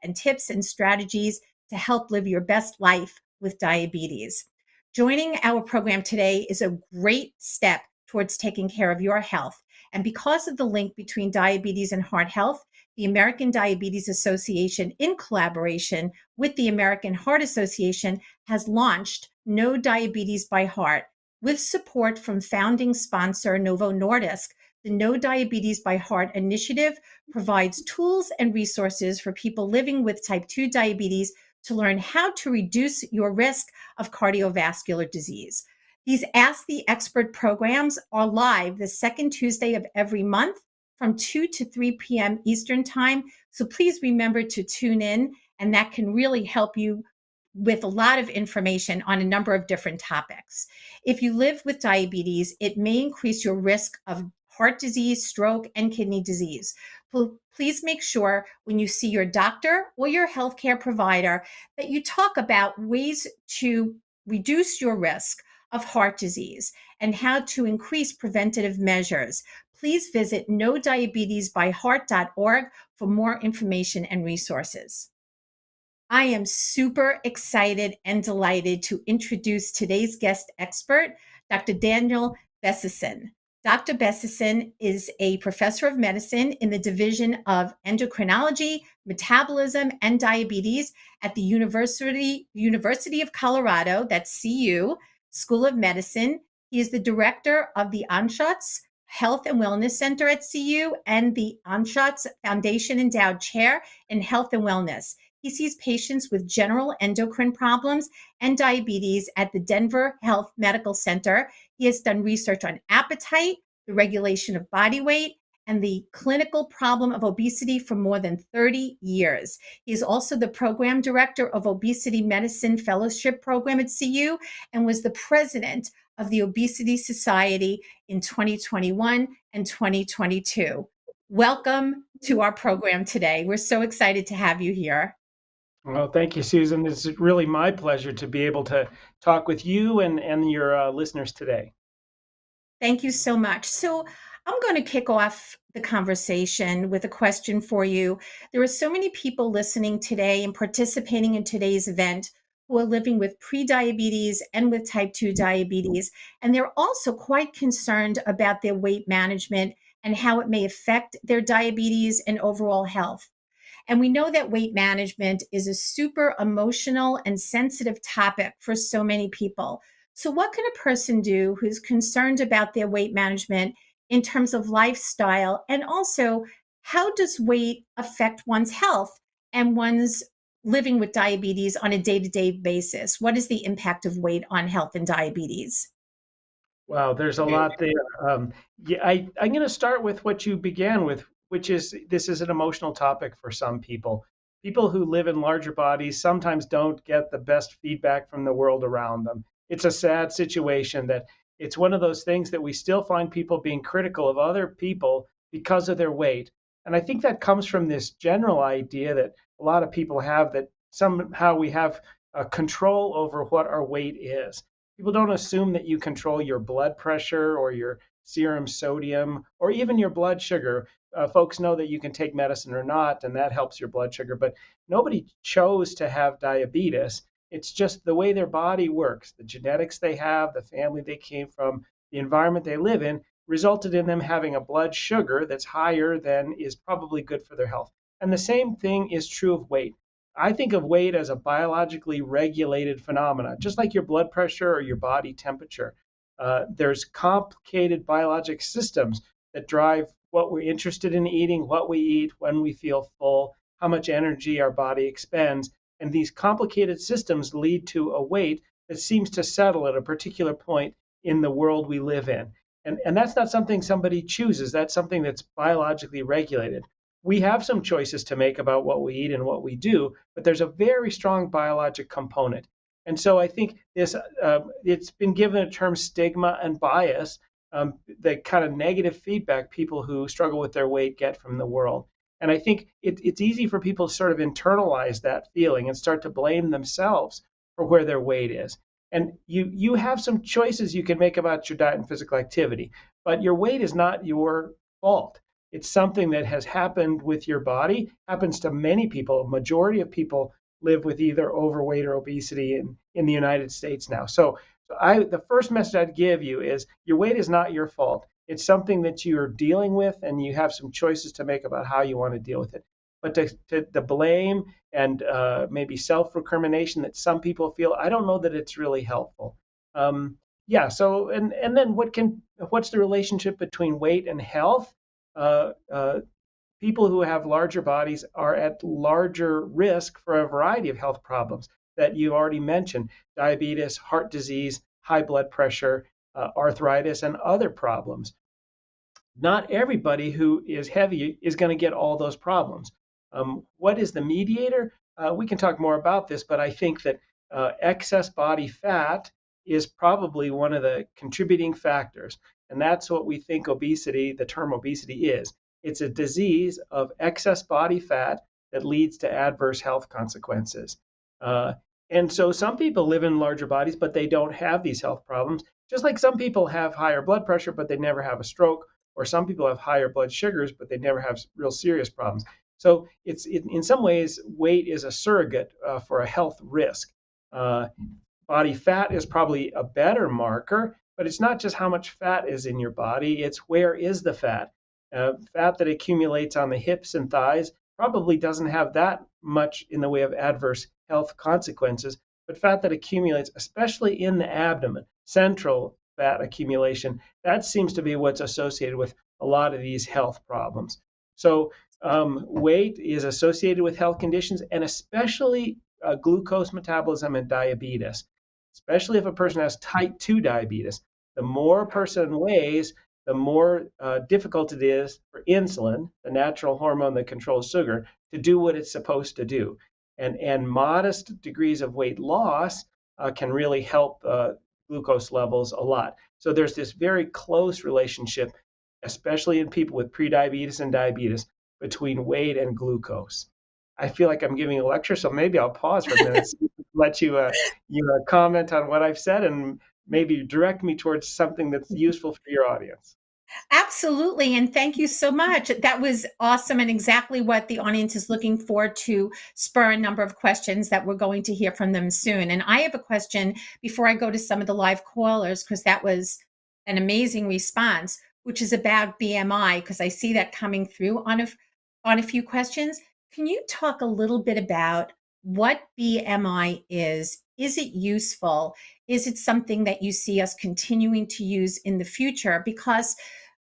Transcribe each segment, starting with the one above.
and tips and strategies to help live your best life with diabetes. Joining our program today is a great step towards taking care of your health. And because of the link between diabetes and heart health, the American Diabetes Association, in collaboration with the American Heart Association, has launched No Diabetes by Heart. With support from founding sponsor Novo Nordisk, the No Diabetes by Heart initiative provides tools and resources for people living with type 2 diabetes to learn how to reduce your risk of cardiovascular disease. These Ask the Expert programs are live the second Tuesday of every month from 2 to 3 p.m. Eastern Time. So please remember to tune in, and that can really help you with a lot of information on a number of different topics. If you live with diabetes, it may increase your risk of heart disease, stroke, and kidney disease. Please make sure when you see your doctor or your healthcare provider that you talk about ways to reduce your risk of heart disease and how to increase preventative measures. Please visit nodiabetesbyheart.org for more information and resources. I am super excited and delighted to introduce today's guest expert, Dr. Daniel Bessesen. Dr. Bessesen is a professor of medicine in the Division of Endocrinology, Metabolism, and Diabetes at the University of Colorado, that's CU, School of Medicine. He is the director of the Anschutz Health and Wellness Center at CU and the Anschutz Foundation Endowed Chair in Health and Wellness. He sees patients with general endocrine problems and diabetes at the Denver Health Medical Center. He has done research on appetite, the regulation of body weight, and the clinical problem of obesity for more than 30 years. He is also the program director of Obesity Medicine Fellowship Program at CU and was the president of the Obesity Society in 2021 and 2022. Welcome to our program today. We're so excited to have you here. Well, thank you, Susan. It's really my pleasure to be able to talk with you and your listeners today. Thank you so much. So I'm going to kick off the conversation with a question for you. There are so many people listening today and participating in today's event who are living with prediabetes and with type 2 diabetes, and they're also quite concerned about their weight management and how it may affect their diabetes and overall health. And we know that weight management is a super emotional and sensitive topic for so many people. So, what can a person do who's concerned about their weight management in terms of lifestyle? And also, how does weight affect one's health and one's living with diabetes on a day to day basis? What is the impact of weight on health and diabetes? Wow, there's a lot there. I'm going to start with what you began with, which is this is an emotional topic for some people. People who live in larger bodies sometimes don't get the best feedback from the world around them. It's a sad situation that it's one of those things that we still find people being critical of other people because of their weight. And I think that comes from this general idea that a lot of people have that somehow we have control over what our weight is. People don't assume that you control your blood pressure or your serum sodium or even your blood sugar. Folks know that you can take medicine or not, and that helps your blood sugar, but nobody chose to have diabetes. It's just the way their body works. The genetics they have, the family they came from, the environment they live in resulted in them having a blood sugar that's higher than is probably good for their health. And the same thing is true of weight. I think of weight as a biologically regulated phenomena, just like your blood pressure or your body temperature. There's complicated biologic systems that drive what we're interested in eating, what we eat, when we feel full, how much energy our body expends. And these complicated systems lead to a weight that seems to settle at a particular point in the world we live in. And that's not something somebody chooses. That's something that's biologically regulated. We have some choices to make about what we eat and what we do, but there's a very strong biologic component. And so I think this it's been given a term stigma and bias, the kind of negative feedback people who struggle with their weight get from the world. And I think it's easy for people to sort of internalize that feeling and start to blame themselves for where their weight is. And you have some choices you can make about your diet and physical activity, but your weight is not your fault. It's something that has happened with your body, happens to many people. A majority of people live with either overweight or obesity in the United States now. The first message I'd give you is your weight is not your fault. It's something that you're dealing with, and you have some choices to make about how you want to deal with it. But to blame and maybe self-recrimination that some people feel, I don't know that it's really helpful. Yeah. So and then what's the relationship between weight and health? Uh, uh, People who have larger bodies are at larger risk for a variety of health problems that you already mentioned: diabetes, heart disease, high blood pressure, arthritis, and other problems. Not everybody who is heavy is going to get all those problems. What is the mediator? We can talk more about this, but I think that excess body fat is probably one of the contributing factors. And that's what we think obesity, the term obesity is. It's a disease of excess body fat that leads to adverse health consequences. Uh, and so some people live in larger bodies, but they don't have these health problems. Just like some people have higher blood pressure, but they never have a stroke, or some people have higher blood sugars, but they never have real serious problems. So in some ways, weight is a surrogate for a health risk. Uh, Body fat is probably a better marker, but it's not just how much fat is in your body, it's where is the fat. Fat that accumulates on the hips and thighs probably doesn't have that much in the way of adverse health consequences, but fat that accumulates, especially in the abdomen, central fat accumulation, that seems to be what's associated with a lot of these health problems. So, weight is associated with health conditions, and especially glucose metabolism and diabetes, especially if a person has type 2 diabetes. The more a person weighs, the more difficult it is for insulin, the natural hormone that controls sugar, to do what it's supposed to do. And modest degrees of weight loss can really help glucose levels a lot. So there's this very close relationship, especially in people with prediabetes and diabetes, between weight and glucose. I feel like I'm giving a lecture, so maybe I'll pause for a minute, let you comment on what I've said, and maybe direct me towards something that's useful for your audience. Absolutely. And thank you so much. That was awesome and exactly what the audience is looking for, to spur a number of questions that we're going to hear from them soon. And I have a question before I go to some of the live callers, because that was an amazing response, which is about BMI, because I see that coming through on a few questions. Can you talk a little bit about what BMI is? Is it useful? Is it something that you see us continuing to use in the future? Because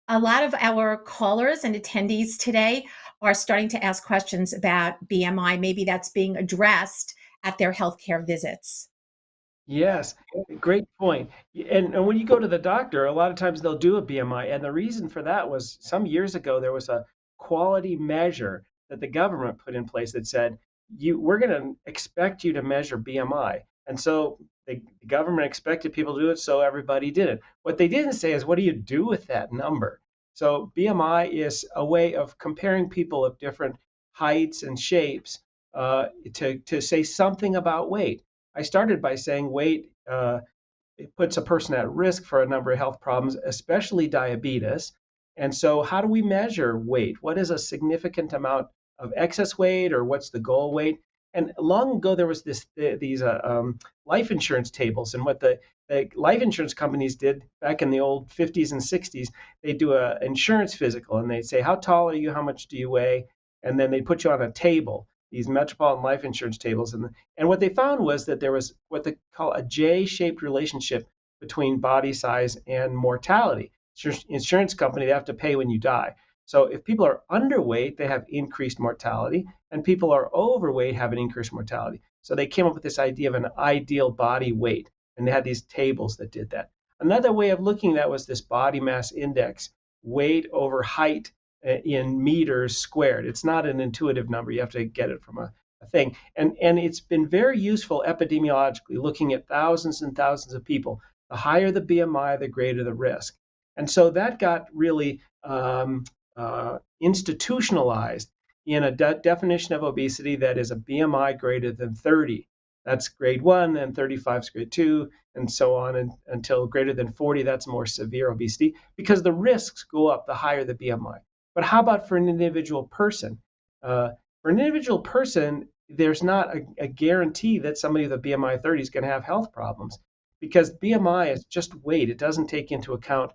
a lot of our callers and attendees today are starting to ask questions about BMI. Maybe that's being addressed at their healthcare visits. Yes, great point. And when you go to the doctor, a lot of times they'll do a BMI. And the reason for that was some years ago, there was a quality measure that the government put in place that said, we're going to expect you to measure BMI. And so the government expected people to do it, so everybody did it. What they didn't say is, what do you do with that number? So BMI is a way of comparing people of different heights and shapes to say something about weight. I started by saying weight it puts a person at risk for a number of health problems, especially diabetes. And so, how do we measure weight? What is a significant amount of excess weight, or what's the goal weight? And long ago, there was these life insurance tables, and what the life insurance companies did back in the old 50s and 60s, they do a insurance physical, and they'd say, how tall are you? How much do you weigh? And then they put you on a table, these metropolitan life insurance tables, and what they found was that there was what they call a J-shaped relationship between body size and mortality. Insurance company, they have to pay when you die. So if people are underweight, they have increased mortality, and people are overweight have an increased mortality. So they came up with this idea of an ideal body weight, and they had these tables that did that. Another way of looking at that was this body mass index, weight over height in meters squared. It's not an intuitive number. You have to get it from a thing. And it's been very useful epidemiologically, looking at thousands and thousands of people. The higher the BMI, the greater the risk. And so that got really institutionalized in a definition of obesity that is a BMI greater than 30. That's grade 1, and 35 is grade 2, and so on, until greater than 40, that's more severe obesity, because the risks go up the higher the BMI. But how about for an individual person? Uh, for an individual person, there's not a guarantee that somebody with a BMI 30 is going to have health problems because BMI is just weight. It doesn't take into account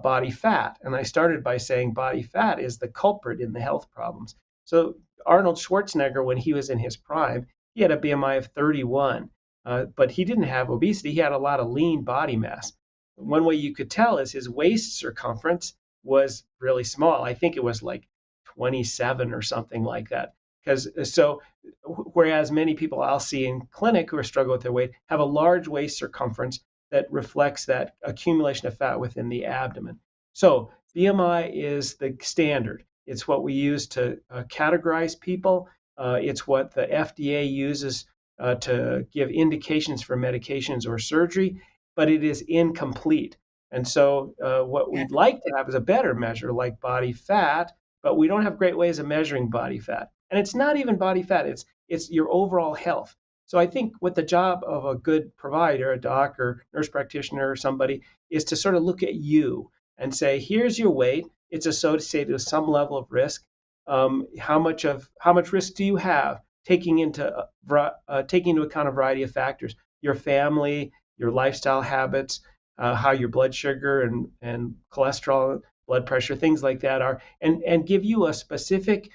body fat. And I started by saying body fat is the culprit in the health problems. So Arnold Schwarzenegger, when he was in his prime, he had a BMI of 31, but he didn't have obesity. He had a lot of lean body mass. One way you could tell is his waist circumference was really small. I think it was like 27 or something like that. Because so, whereas many people I'll see in clinic who are struggling with their weight have a large waist circumference that reflects that accumulation of fat within the abdomen. So BMI is the standard. It's what we use to categorize people. It's what the FDA uses to give indications for medications or surgery, but it is incomplete. And so, what Yeah. we'd like to have is a better measure like body fat, but we don't have great ways of measuring body fat. And it's not even body fat, it's your overall health. So I think what the job of a good provider, a doctor, nurse practitioner, or somebody, is to sort of look at you and say, here's your weight. It's associated with some level of risk. How much risk do you have? Taking into account a variety of factors, your family, your lifestyle habits, how your blood sugar and cholesterol, blood pressure, things like that are, and give you a specific,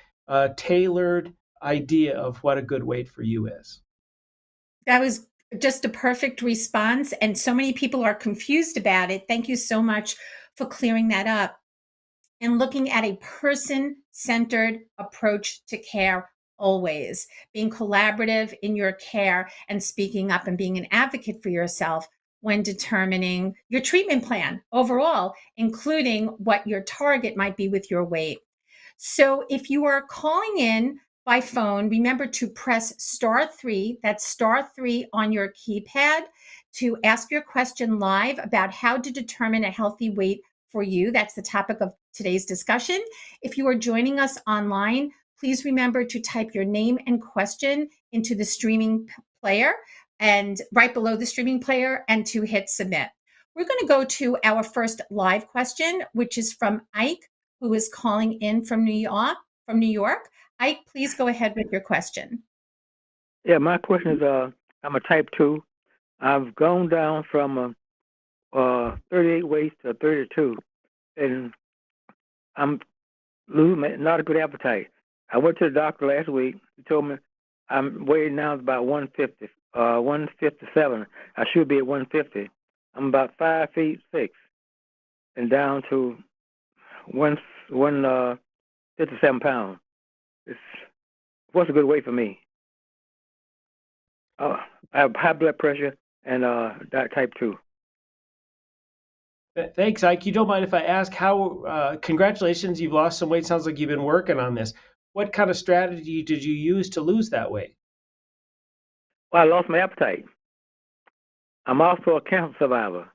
tailored idea of what a good weight for you is. That was just a perfect response. And so many people are confused about it. Thank you so much for clearing that up and looking at a person centered approach to care, always being collaborative in your care and speaking up and being an advocate for yourself when determining your treatment plan overall, including what your target might be with your weight. So if you are calling in by phone, remember to press *3, that's *3 on your keypad to ask your question live about how to determine a healthy weight for you. That's the topic of today's discussion. If you are joining us online, please remember to type your name and question into the streaming player and right below the streaming player and to hit submit. We're going to go to our first live question, which is from Ike, who is calling in from New York. Ike, please go ahead with your question. Yeah, my question is, I'm a type 2. I've gone down from 38 waist to 32, and I'm losing not a good appetite. I went to the doctor last week. He told me I'm weighing now about 150, 157. I should be at 150. I'm about 5'6" and down to 57 pounds. It's what's a good weight for me? I have high blood pressure and type 2. Thanks, Ike. You don't mind if I ask how, congratulations, you've lost some weight. Sounds like you've been working on this. What kind of strategy did you use to lose that weight? Well, I lost my appetite. I'm also a cancer survivor,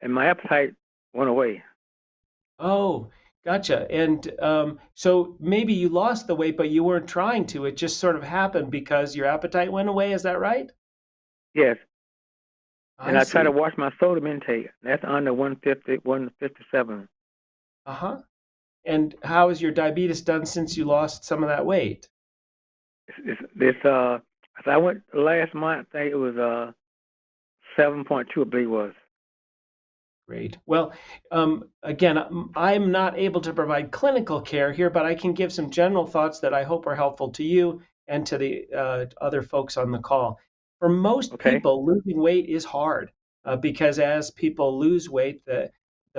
and my appetite went away. Oh, gotcha. And so maybe you lost the weight, but you weren't trying to. It just sort of happened because your appetite went away. Is that right? Yes, and I I try to see. watch my sodium intake. That's under 150, 157. Uh-huh. And how has your diabetes done since you lost some of that weight? If I went last month, I think it was 7.2, I believe it was. Great. Well, again, I'm not able to provide clinical care here, but I can give some general thoughts that I hope are helpful to you and to the other folks on the call. For most Okay. people, losing weight is hard because as people lose weight, the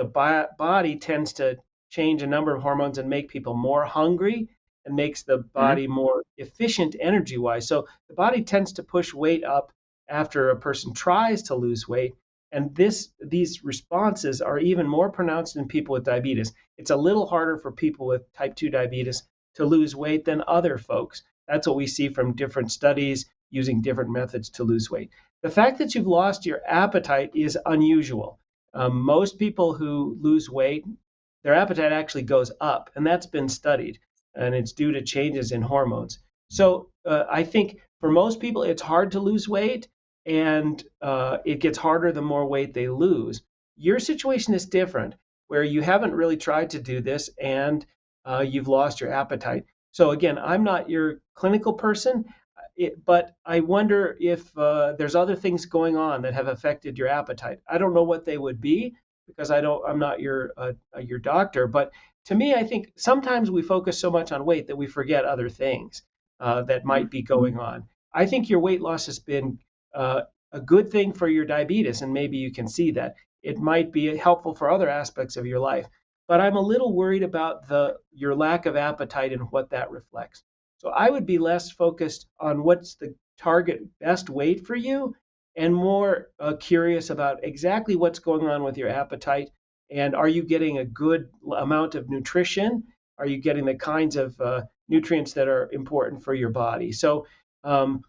body tends to change a number of hormones and make people more hungry and makes the Mm-hmm. body more efficient energy-wise. So the body tends to push weight up after a person tries to lose weight, and these responses are even more pronounced in people with diabetes. It's a little harder for people with type 2 diabetes to lose weight than other folks. That's what we see from different studies using different methods to lose weight. The fact that you've lost your appetite is unusual. Most people who lose weight, their appetite actually goes up, and that's been studied, and it's due to changes in hormones. So I think for most people, it's hard to lose weight, and it gets harder the more weight they lose. Your situation is different, where you haven't really tried to do this, and you've lost your appetite. So again, I'm not your clinical person, but I wonder if there's other things going on that have affected your appetite. I don't know what they would be because I'm not your doctor. But to me, I think sometimes we focus so much on weight that we forget other things that might be going on. I think your weight loss has been a good thing for your diabetes, and maybe you can see that. It might be helpful for other aspects of your life. But I'm a little worried about your lack of appetite and what that reflects. So I would be less focused on what's the target best weight for you and more curious about exactly what's going on with your appetite. And are you getting a good amount of nutrition? Are you getting the kinds of nutrients that are important for your body? Um,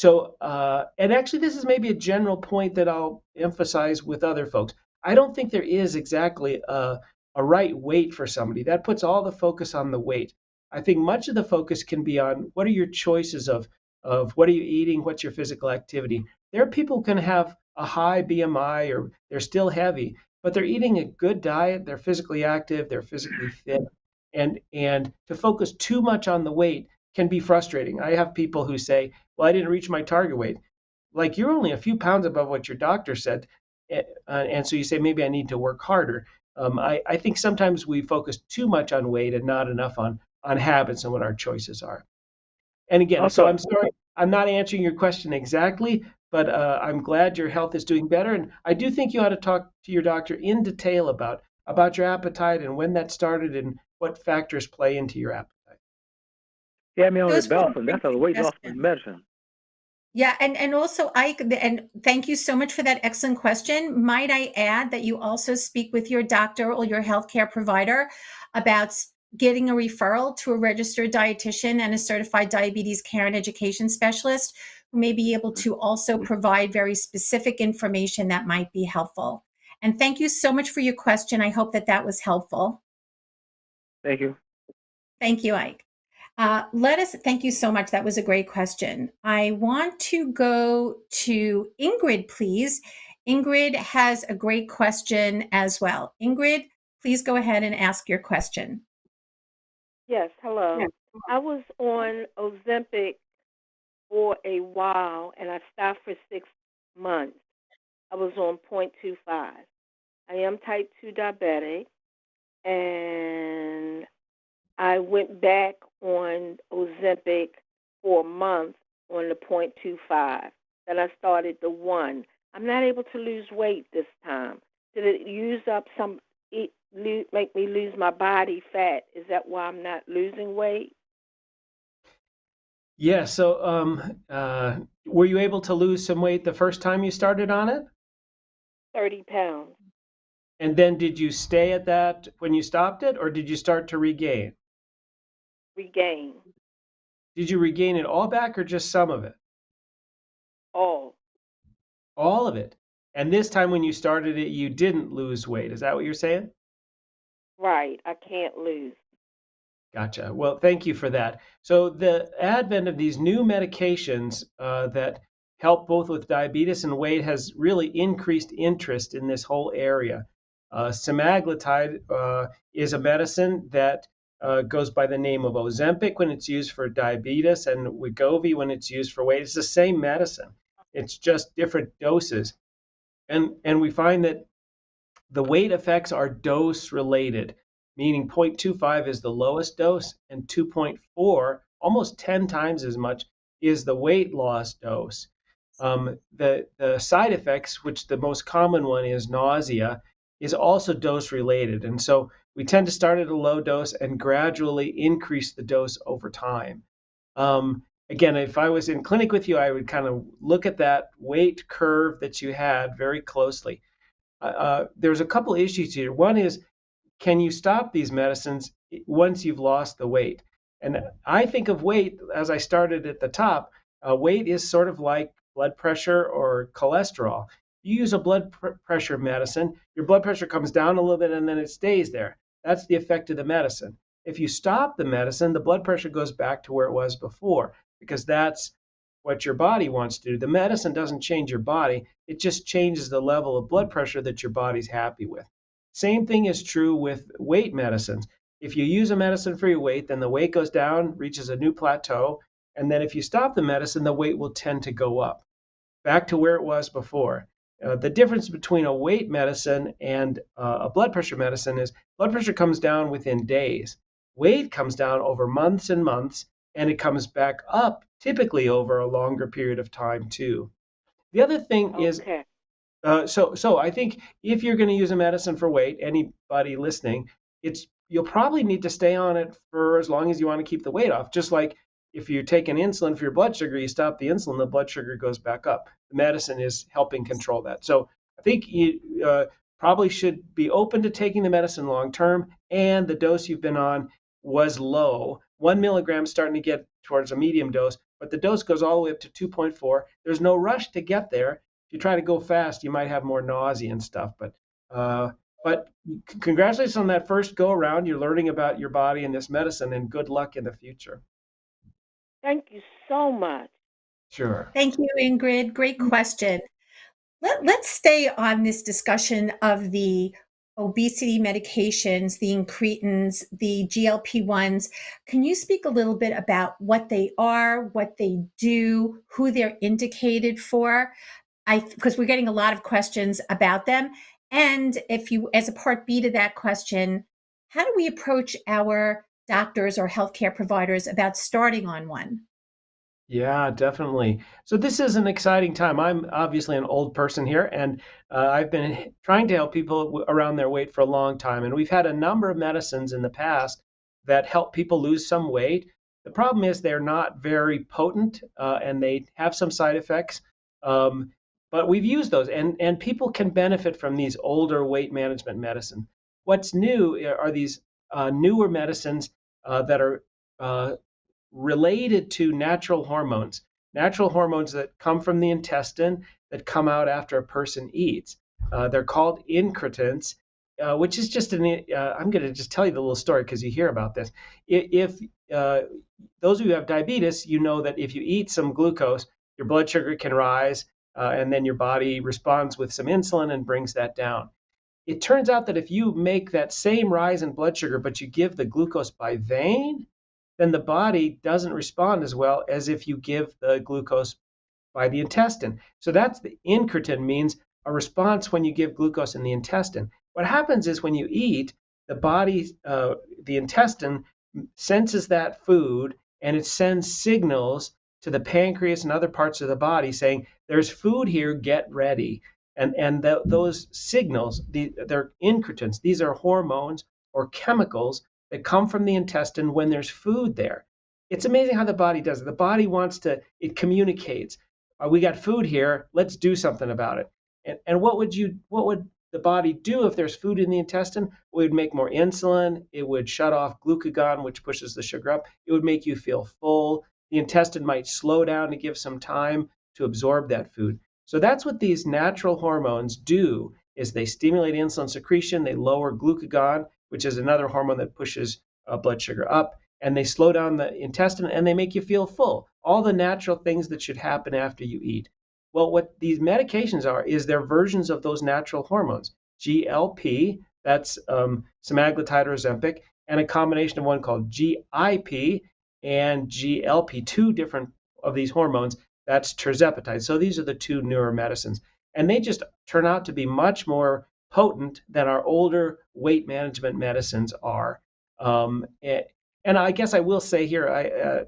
and actually, this is maybe a general point that I'll emphasize with other folks. I don't think there is exactly a right weight for somebody. That puts all the focus on the weight. I think much of the focus can be on what are your choices of what are you eating, what's your physical activity. There are people who can have a high BMI or they're still heavy, but they're eating a good diet, they're physically active, they're physically fit. And to focus too much on the weight can be frustrating. I have people who say, well, I didn't reach my target weight. Like you're only a few pounds above what your doctor said. And so you say, maybe I need to work harder. I think sometimes we focus too much on weight and not enough on habits and what our choices are. And again, so Also, I'm sorry, I'm not answering your question exactly, but I'm glad your health is doing better. And I do think you ought to talk to your doctor in detail about your appetite and when that started and what factors play into your appetite. he had me on Those were Ribelson. great That's a weight loss suggestions. medicine. Yeah, and also and thank you so much for that excellent question. Might I add that you also speak with your doctor or your healthcare provider about getting a referral to a registered dietitian and a certified diabetes care and education specialist who may be able to also provide very specific information that might be helpful. And thank you so much for your question. I hope that that was helpful. Thank you. Thank you, Ike. Thank you so much. That was a great question. I want to go to Ingrid, please. Ingrid has a great question as well. Ingrid, please go ahead and ask your question. Yes, hello. I was on Ozempic for a while and I stopped for 6 months. I was on 0.25. I am type 2 diabetic and I went back on Ozempic for a month on the 0.25. Then I started the 1. I'm not able to lose weight this time. Did it use up make me lose my body fat? Is that why I'm not losing weight? Yeah, so were you able to lose some weight the first time you started on it? 30 pounds. And then did you stay at that when you stopped it, or did you start to regain? Regain. Did you regain it all back or just some of it? All. All of it. And this time when you started it, you didn't lose weight. Is that what you're saying? Right. I can't lose. Gotcha. Well, thank you for that. So the advent of these new medications that help both with diabetes and weight has really increased interest in this whole area. Semaglutide is a medicine that goes by the name of Ozempic when it's used for diabetes and Wegovy when it's used for weight. It's the same medicine. It's just different doses. And we find that the weight effects are dose related, meaning 0.25 is the lowest dose and 2.4, almost 10 times as much, is the weight loss dose. The side effects, which the most common one is nausea, is also dose related. And so we tend to start at a low dose and gradually increase the dose over time. Again, if I was in clinic with you, I would kind of look at that weight curve that you had very closely. There's a couple issues here. One is, can you stop these medicines once you've lost the weight? And I think of weight, as I started at the top, weight is sort of like blood pressure or cholesterol. You use a blood pressure medicine, your blood pressure comes down a little bit and then it stays there. That's the effect of the medicine. If you stop the medicine, the blood pressure goes back to where it was before because that's what your body wants to do. The medicine doesn't change your body, it just changes the level of blood pressure that your body's happy with. Same thing is true with weight medicines. If you use a medicine for your weight, then the weight goes down, reaches a new plateau. And then if you stop the medicine, the weight will tend to go up back to where it was before. The difference between a weight medicine and a blood pressure medicine is blood pressure comes down within days. Weight comes down over months and months, and it comes back up typically over a longer period of time too. The other thing is Okay. so I think if you're going to use a medicine for weight, anybody listening, you'll probably need to stay on it for as long as you want to keep the weight off. Just like if you take an insulin for your blood sugar, you stop the insulin, the blood sugar goes back up. The medicine is helping control that. So I think you probably should be open to taking the medicine long term, and the dose you've been on was low. 1 milligram starting to get towards a medium dose, but the dose goes all the way up to 2.4. There's no rush to get there. If you try to go fast, you might have more nausea and stuff. But congratulations on that first go around. You're learning about your body and this medicine, and good luck in the future. Thank you so much. Sure. Thank you, Ingrid. Great question. Let's stay on this discussion of the obesity medications, the incretins, the GLP-1s. Can you speak a little bit about what they are, what they do, who they're indicated for? Because we're getting a lot of questions about them. And if you, as a part B to that question, how do we approach our doctors or healthcare providers about starting on one? Yeah, definitely. So this is an exciting time. I'm obviously an old person here, and I've been trying to help people around their weight for a long time. And we've had a number of medicines in the past that help people lose some weight. The problem is they're not very potent, and they have some side effects. Um, but we've used those, and people can benefit from these older weight management medicine. What's new are these newer medicines that are related to natural hormones that come from the intestine that come out after a person eats. They're called incretins, which is just I'm going to just tell you the little story because you hear about this. If those of you who have diabetes, you know that if you eat some glucose, your blood sugar can rise, and then your body responds with some insulin and brings that down. It turns out that if you make that same rise in blood sugar, but you give the glucose by vein, then the body doesn't respond as well as if you give the glucose by the intestine. So that's the incretin, means a response when you give glucose in the intestine. What happens is when you eat, the body, the intestine senses that food, and it sends signals to the pancreas and other parts of the body saying, there's food here, get ready. Those signals, they're incretins. These are hormones or chemicals that come from the intestine when there's food there. It's amazing how the body does it. The body it communicates. We got food here, let's do something about it. And what would the body do if there's food in the intestine? It would make more insulin. It would shut off glucagon, which pushes the sugar up. It would make you feel full. The intestine might slow down to give some time to absorb that food. So that's what these natural hormones do, is they stimulate insulin secretion, they lower glucagon, which is another hormone that pushes blood sugar up, and they slow down the intestine, and they make you feel full. All the natural things that should happen after you eat. Well, what these medications are is they're versions of those natural hormones. GLP, that's semaglutide or Ozempic, and a combination of one called GIP and GLP, two different of these hormones. That's tirzepatide. So these are the two newer medicines. And they just turn out to be much more potent than our older weight management medicines are. And I guess I will say here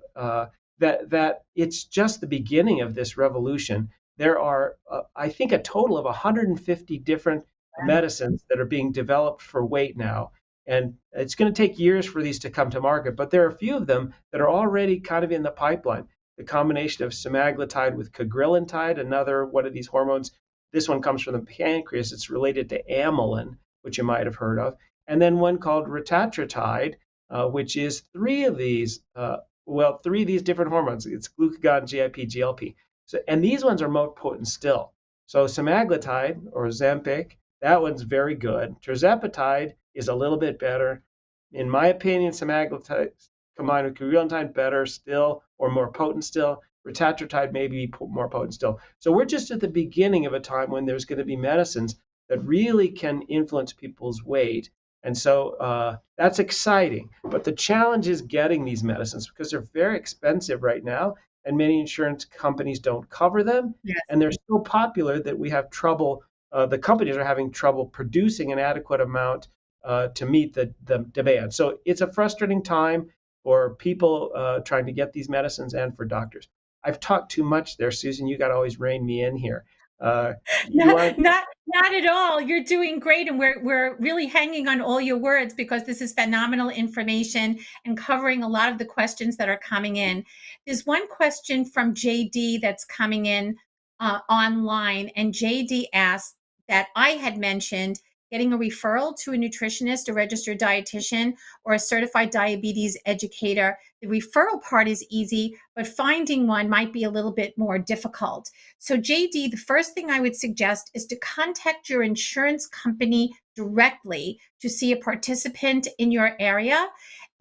that it's just the beginning of this revolution. There are, I think, a total of 150 different medicines that are being developed for weight now. And it's going to take years for these to come to market, but there are a few of them that are already kind of in the pipeline. The combination of semaglutide with cagrilintide, another one of these hormones. This one comes from the pancreas. It's related to amylin, which you might have heard of. And then one called retatrutide, which is three of these different hormones. It's glucagon, GIP, GLP. So, and these ones are more potent still. So semaglutide or Ozempic, that one's very good. Tirzepatide is a little bit better. In my opinion, semaglutide combined with cagrilintide better still, or more potent still. Retatrutide may be more potent still. So we're just at the beginning of a time when there's going to be medicines that really can influence people's weight. And so that's exciting. But the challenge is getting these medicines because they're very expensive right now, and many insurance companies don't cover them. Yes. And they're so popular that we have trouble. The companies are having trouble producing an adequate amount to meet the demand. So it's a frustrating time for people trying to get these medicines and for doctors. I've talked too much there, Susan. You got to always rein me in here. You Not, want not, not at all. You're doing great, and we're really hanging on all your words because this is phenomenal information and covering a lot of the questions that are coming in. There's one question from JD that's coming in online, and JD asked that I had mentioned getting a referral to a nutritionist, a registered dietitian, or a certified diabetes educator. The referral part is easy, but finding one might be a little bit more difficult. So, JD, the first thing I would suggest is to contact your insurance company directly to see a participant in your area.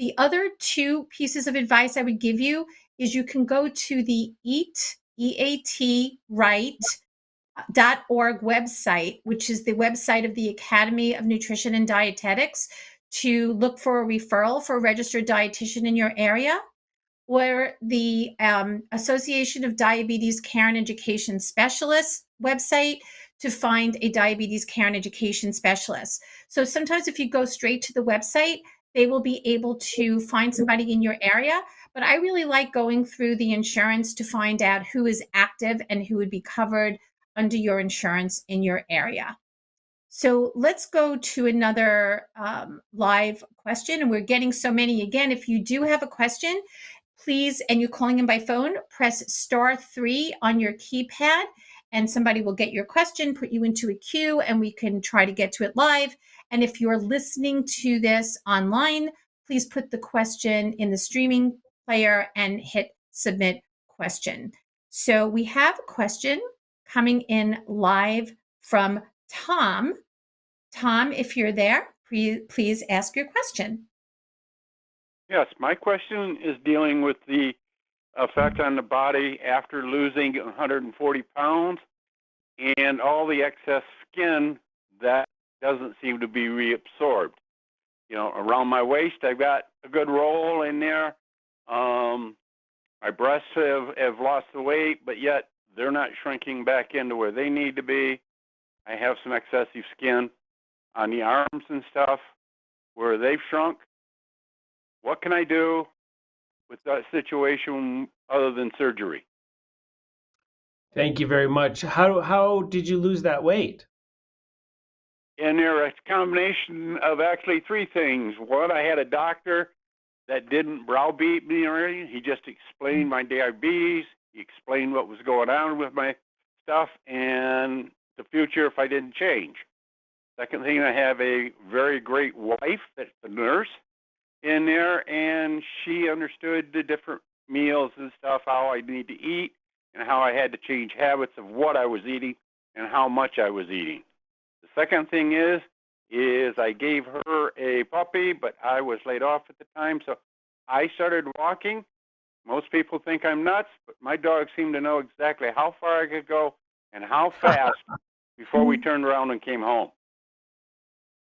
The other two pieces of advice I would give you is you can go to the right.org website, which is the website of the Academy of Nutrition and Dietetics, to look for a referral for a registered dietitian in your area, or the Association of Diabetes Care and Education Specialists website to find a diabetes care and education specialist. So sometimes if you go straight to the website, they will be able to find somebody in your area. But I really like going through the insurance to find out who is active and who would be covered under your insurance in your area. So let's go to another live question. And we're getting so many. Again, if you do have a question, please, and you're calling in by phone, press *3 on your keypad, and somebody will get your question, put you into a queue, and we can try to get to it live. And if you're listening to this online, please put the question in the streaming player and hit submit question. So we have a question coming in live from Tom. Tom, if you're there, please ask your question. Yes, my question is dealing with the effect on the body after losing 140 pounds and all the excess skin that doesn't seem to be reabsorbed. You know, around my waist, I've got a good roll in there. My breasts have lost the weight, but yet they're not shrinking back into where they need to be. I have some excessive skin on the arms and stuff where they've shrunk. What can I do with that situation other than surgery? Thank you very much. How did you lose that weight? And they're a combination of actually three things. One, I had a doctor that didn't browbeat me or anything. He just explained my diabetes. He explained what was going on with my stuff and the future if I didn't change. Second thing, I have a very great wife that's a nurse in there, and she understood the different meals and stuff, how I need to eat, and how I had to change habits of what I was eating and how much I was eating. The second thing is I gave her a puppy, but I was laid off at the time, so I started walking. Most people think I'm nuts, but my dog seemed to know exactly how far I could go and how fast before we turned around and came home.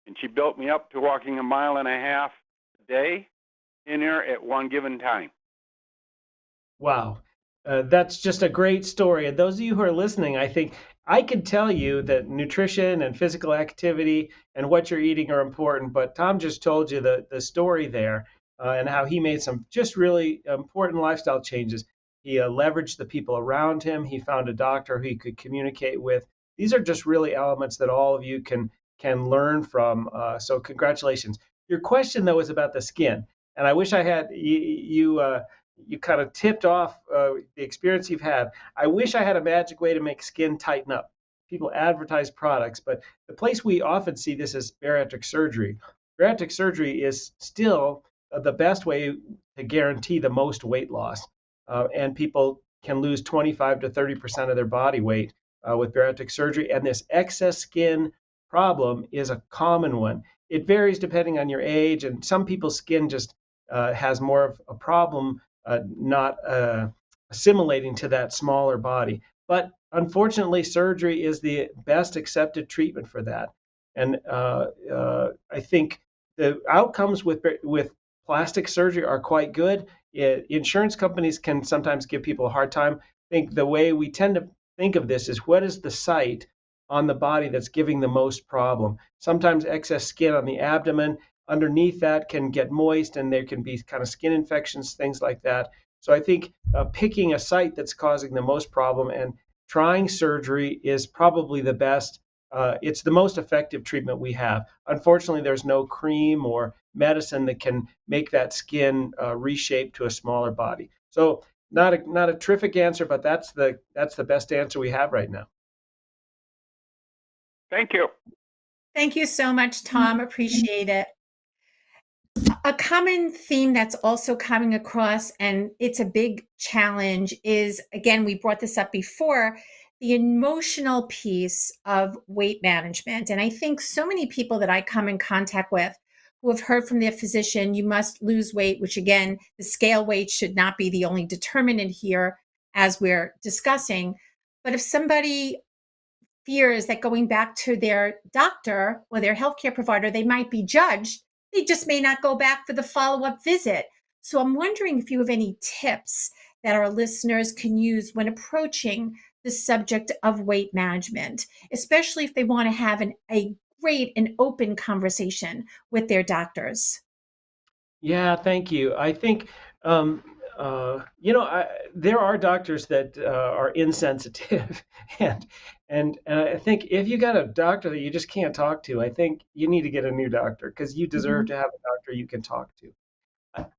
And she built me up to walking 1.5 miles a day in there at one given time. Wow. That's just a great story. And those of you who are listening, I think I could tell you that nutrition and physical activity and what you're eating are important, but Tom just told you the story there and how he made some just really important lifestyle changes. He leveraged the people around him. He found a doctor who he could communicate with. These are just really elements that all of you can learn from. So congratulations. Your question, though, is about the skin. And I wish I had you kind of tipped off the experience you've had. I wish I had a magic way to make skin tighten up. People advertise products, but the place we often see this is bariatric surgery. Bariatric surgery is still the best way to guarantee the most weight loss. And people can lose 25 to 30% of their body weight with bariatric surgery. And this excess skin problem is a common one. It varies depending on your age, and some people's skin just has more of a problem not assimilating to that smaller body. But unfortunately, surgery is the best accepted treatment for that. And I think the outcomes with plastic surgery are quite good. Insurance companies can sometimes give people a hard time. I think the way we tend to think of this is, what is the site on the body that's giving the most problem? Sometimes excess skin on the abdomen underneath that can get moist, and there can be kind of skin infections, things like that. So I think picking a site that's causing the most problem and trying surgery is probably the best. It's the most effective treatment we have. Unfortunately, there's no cream or medicine that can make that skin reshape to a smaller body. So not a terrific answer, but that's the best answer we have right now. Thank you. Thank you so much, Tom. Appreciate it. A common theme that's also coming across, and it's a big challenge, is, again, we brought this up before, the emotional piece of weight management. And I think so many people that I come in contact with who have heard from their physician, you must lose weight, which, again, the scale weight should not be the only determinant here, as we're discussing. But if somebody fears that going back to their doctor or their healthcare provider, they might be judged, they just may not go back for the follow-up visit. So I'm wondering if you have any tips that our listeners can use when approaching the subject of weight management, especially if they want to have a great and open conversation with their doctors. Yeah, thank you. I think, there are doctors that are insensitive, and and I think if you got a doctor that you just can't talk to, I think you need to get a new doctor, because you deserve Mhm. to have a doctor you can talk to.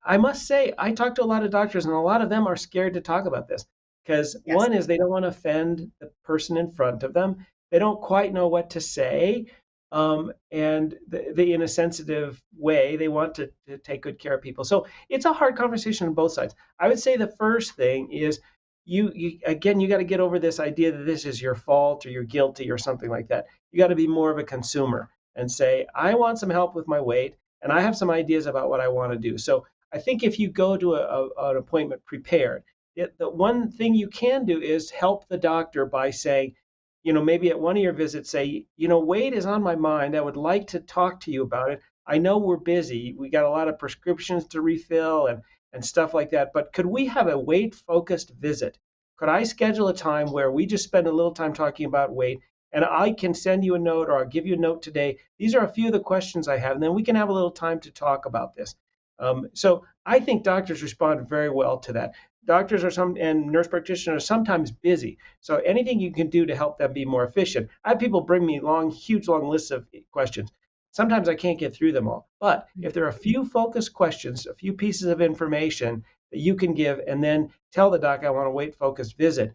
I must say, I talk to a lot of doctors, and a lot of them are scared to talk about this, because Yes. one is they don't want to offend the person in front of them. They don't quite know what to say. And they, in a sensitive way, they want to take good care of people. So it's a hard conversation on both sides. I would say the first thing is, you again, you got to get over this idea that this is your fault or you're guilty or something like that. You got to be more of a consumer and say, I want some help with my weight, and I have some ideas about what I want to do. So I think if you go to an appointment prepared, the one thing you can do is help the doctor by saying, maybe at one of your visits, say, weight is on my mind. I would like to talk to you about it. I know we're busy. We got a lot of prescriptions to refill and stuff like that. But could we have a weight focused visit? Could I schedule a time where we just spend a little time talking about weight, and I can send you a note, or I'll give you a note today? These are a few of the questions I have, and then we can have a little time to talk about this. So I think doctors respond very well to that. Doctors and nurse practitioners are sometimes busy. So anything you can do to help them be more efficient. I have people bring me huge long lists of questions. Sometimes I can't get through them all. But if there are a few focused questions, a few pieces of information that you can give, and then tell the doc, I want a weight focused visit,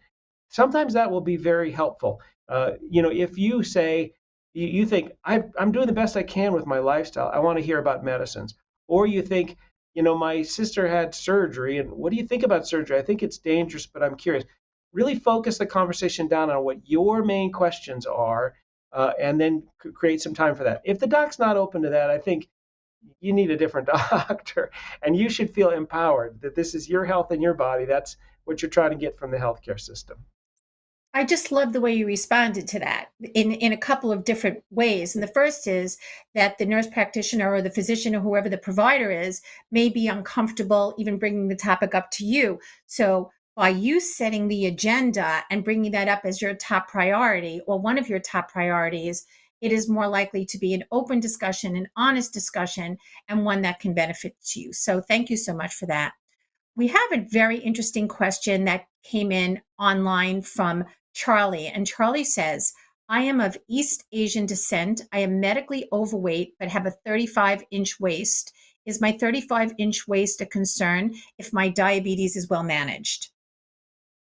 sometimes that will be very helpful. If you say, you think, I'm doing the best I can with my lifestyle, I want to hear about medicines. Or you think, my sister had surgery, and what do you think about surgery? I think it's dangerous, but I'm curious. Really focus the conversation down on what your main questions are, and then create some time for that. If the doc's not open to that, I think you need a different doctor, and you should feel empowered that this is your health and your body. That's what you're trying to get from the healthcare system. I just love the way you responded to that in a couple of different ways. And the first is that the nurse practitioner or the physician or whoever the provider is may be uncomfortable even bringing the topic up to you. So by you setting the agenda and bringing that up as your top priority or one of your top priorities, it is more likely to be an open discussion, an honest discussion, and one that can benefit you. So thank you so much for that. We have a very interesting question that came in online from Charlie. And Charlie says, I am of East Asian descent. I am medically overweight, but have a 35-inch waist. Is my 35-inch waist a concern if my diabetes is well managed?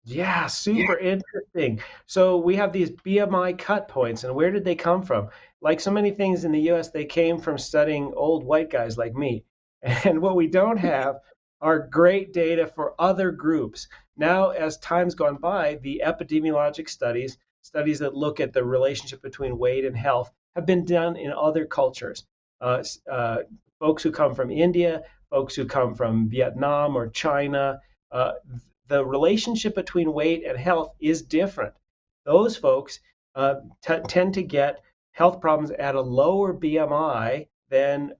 Yeah, super interesting. So we have these BMI cut points, and where did they come from? Like so many things in the US, they came from studying old white guys like me. And what we don't have are great data for other groups. Now, as time's gone by, the epidemiologic studies that look at the relationship between weight and health, have been done in other cultures. Uh, Folks who come from India, folks who come from Vietnam or China, uh, the relationship between weight and health is different. Those folks tend to get health problems at a lower BMI than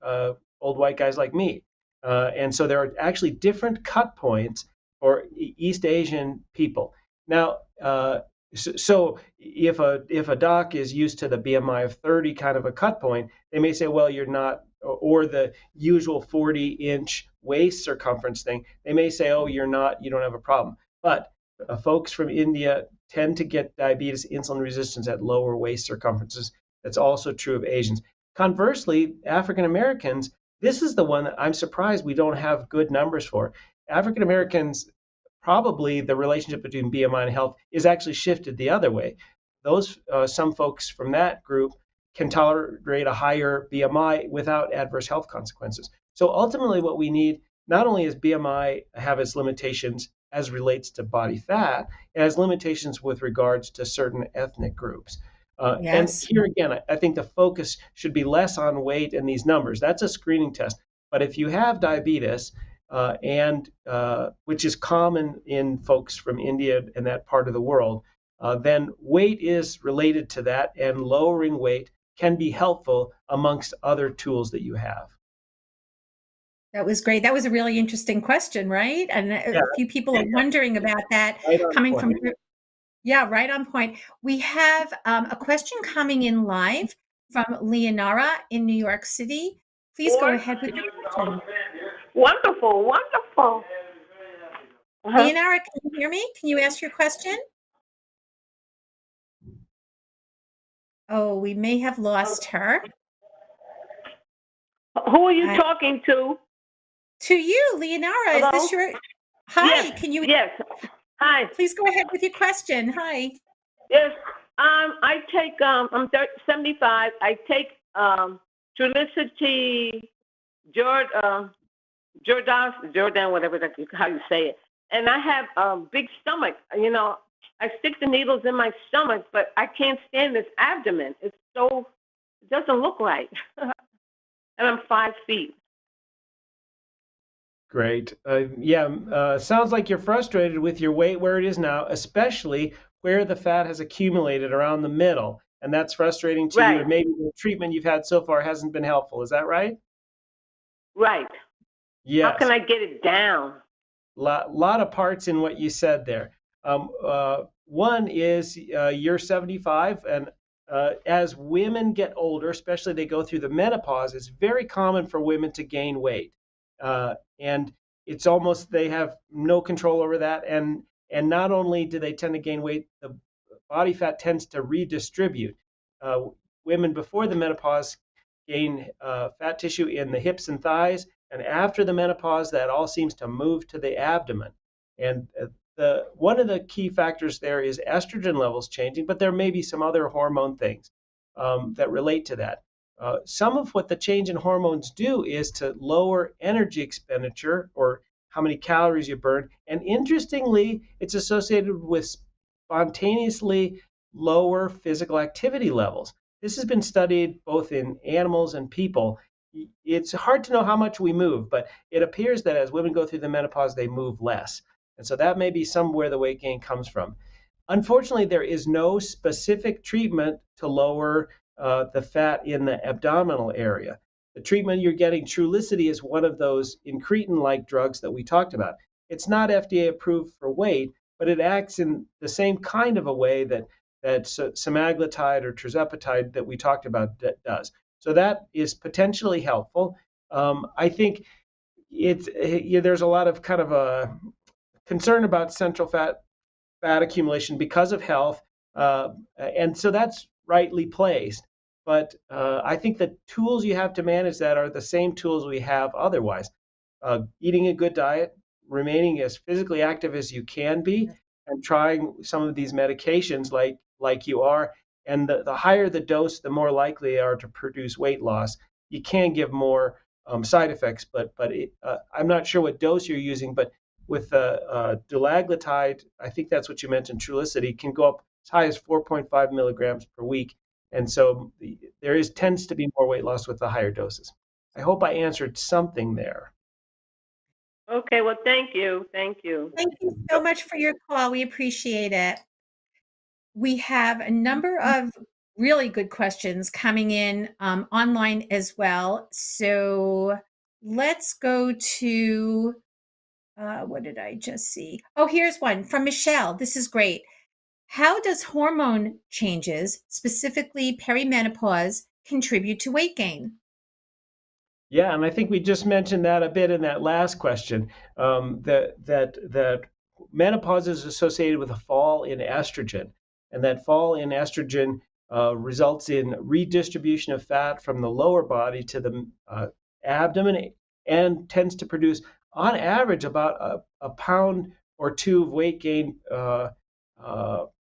old white guys like me. And so there are actually different cut points for East Asian people. Now, so if a doc is used to the BMI of 30 kind of a cut point, they may say, well, you're not, or the usual 40-inch waist circumference thing. They may say, oh, you don't have a problem. But folks from India tend to get diabetes insulin resistance at lower waist circumferences. That's also true of Asians. Conversely, African Americans, this is the one that I'm surprised we don't have good numbers for. African Americans, probably the relationship between BMI and health is actually shifted the other way. Those some folks from that group can tolerate a higher BMI without adverse health consequences. So ultimately, what we need not only is BMI have its limitations as relates to body fat, it has limitations with regards to certain ethnic groups. And Yes. here again, I think the focus should be less on weight and these numbers. That's a screening test. But if you have diabetes, and which is common in folks from India and that part of the world, then weight is related to that, and lowering weight can be helpful amongst other tools that you have. That was great. That was a really interesting question, right? And Yeah, a few people are wondering about that right on coming from, point. yeah, right on point. We have a question coming in live from Leonara in New York City. Please go ahead with your question. Wonderful, wonderful. Leonara, can you hear me? Can you ask your question? Oh, we may have lost her. Who are you talking to? To you, Leonara. Hello? Is this your? Hi, Yes. can you? Yes. Hi. Please go ahead with your question. Hi. Yes. I take I'm 75. I take Trulicity, Jordan, whatever how you say it. And I have a big stomach. You know, I stick the needles in my stomach, but I can't stand this abdomen. It doesn't look right. And I'm 5 feet. Great. Sounds like you're frustrated with your weight where it is now, especially where the fat has accumulated around the middle. And that's frustrating to you. And Right. maybe the treatment you've had so far hasn't been helpful. Is that right? Right. How Yes. can I get it down? Lot of parts in what you said there. One is you're 75, and as women get older, especially they go through the menopause, it's very common for women to gain weight, and it's almost they have no control over that. And not only do they tend to gain weight, the body fat tends to redistribute. Uh, Women before the menopause gain fat tissue in the hips and thighs, and after the menopause, that all seems to move to the abdomen. And the one of the key factors there is estrogen levels changing, but there may be some other hormone things that relate to that. Some of what the change in hormones do is to lower energy expenditure or how many calories you burn. And interestingly, it's associated with spontaneously lower physical activity levels. This has been studied both in animals and people. It's hard to know how much we move, but it appears that as women go through the menopause, they move less. And so that may be somewhere the weight gain comes from. Unfortunately, there is no specific treatment to lower the fat in the abdominal area. The treatment you're getting, Trulicity, is one of those incretin-like drugs that we talked about. It's not FDA approved for weight, but it acts in the same kind of a way that semaglutide or tirzepatide that we talked about does. So that is potentially helpful. I think there's a lot of kind of a concern about central fat accumulation because of health, and so that's rightly placed. But I think the tools you have to manage that are the same tools we have otherwise. Eating a good diet, remaining as physically active as you can be, and trying some of these medications like you are. And the higher the dose, the more likely they are to produce weight loss. You can give more side effects, but I'm not sure what dose you're using. But with dulaglutide, I think that's what you mentioned, Trulicity, can go up as high as 4.5 milligrams per week. And so there tends to be more weight loss with the higher doses. I hope I answered something there. Okay, well, thank you. Thank you. Thank you so much for your call. We appreciate it. We have a number of really good questions coming in online as well. So let's go to what did I just see? Oh, here's one from Michelle. This is great. How does hormone changes, specifically perimenopause, contribute to weight gain? Yeah, and I think we just mentioned that a bit in that last question. That menopause is associated with a fall in estrogen, and that fall in estrogen results in redistribution of fat from the lower body to the abdomen, and tends to produce, on average, about a pound or two of weight gain uh,